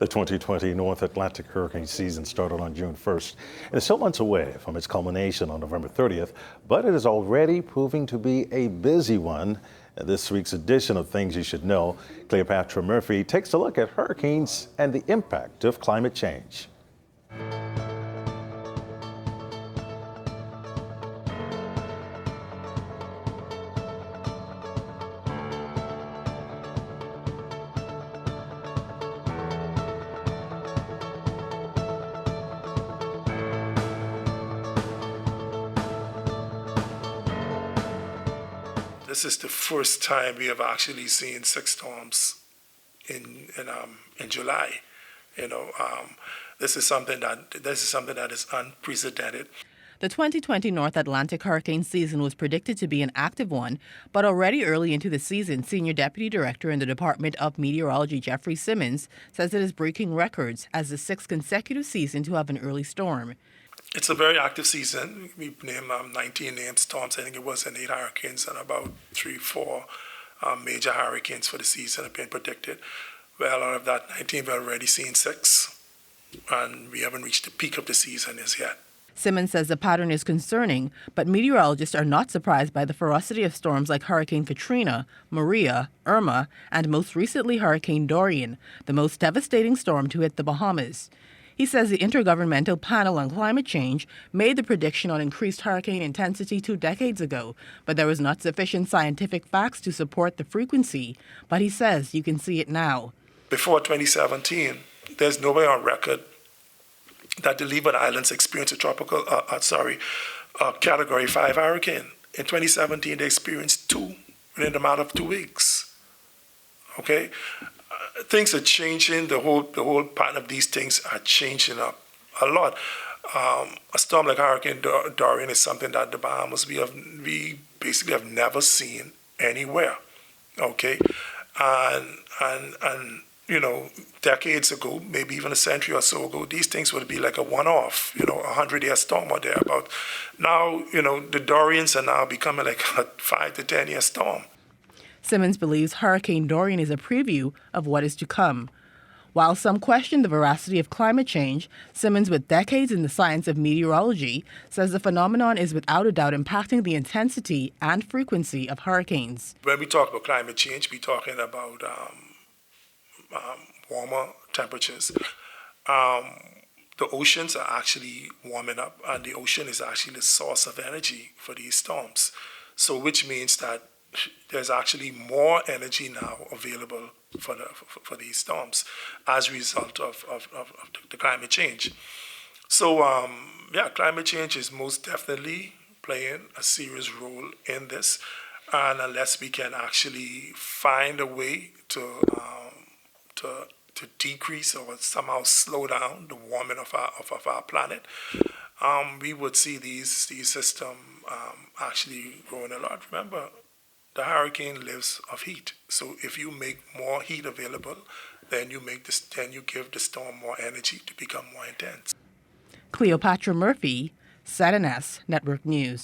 The 2020 North Atlantic hurricane season started on June 1st and is still months away from its culmination on November 30th, but it is already proving to be a busy one. This week's edition of Things You Should Know, Cleopatra Murphy takes a look at hurricanes and the impact of climate change. This is the first time we have actually seen 6 storms in July. This is something that is unprecedented. The 2020 North Atlantic hurricane season was predicted to be an active one, but already early into the season, Senior Deputy Director in the Department of Meteorology Jeffrey Simmons says it is breaking records as the 6th consecutive season to have an early storm. It's a very active season. We named 19 named storms. I think it was 8 hurricanes and about 3-4 major hurricanes for the season have been predicted. Well, out of that 19, we've already seen 6, and we haven't reached the peak of the season as yet. Simmons says the pattern is concerning, but meteorologists are not surprised by the ferocity of storms like Hurricane Katrina, Maria, Irma, and most recently Hurricane Dorian, the most devastating storm to hit the Bahamas. He says the Intergovernmental Panel on Climate Change made the prediction on increased hurricane intensity 2 decades ago, but there was not sufficient scientific facts to support the frequency. But he says you can see it now. Before 2017, there's no way on record that the Leeward Islands experienced a Category 5 hurricane. In 2017, they experienced 2 within a matter of 2 weeks. Okay? Things are changing. The whole pattern of these things are changing up a lot. A storm like Hurricane Dorian is something that the Bahamas we basically have never seen anywhere. Okay, and decades ago, maybe even a century or so ago, these things would be like a one-off, a 100-year storm or thereabout. Now, the Dorians are now becoming like a 5 to 10-year storm. Simmons believes Hurricane Dorian is a preview of what is to come. While some question the veracity of climate change, Simmons, with decades in the science of meteorology, says the phenomenon is without a doubt impacting the intensity and frequency of hurricanes. When we talk about climate change, we're talking about warmer temperatures. The oceans are actually warming up, and the ocean is actually the source of energy for these storms. So which means that there's actually more energy now available for these storms as a result of the climate change. So, climate change is most definitely playing a serious role in this. And unless we can actually find a way to decrease or somehow slow down the warming of our planet, we would see these systems actually growing a lot. Remember, the hurricane lives off heat. So if you make more heat available, then you give the storm more energy to become more intense. Cleopatra Murphy, SAT&S Network News.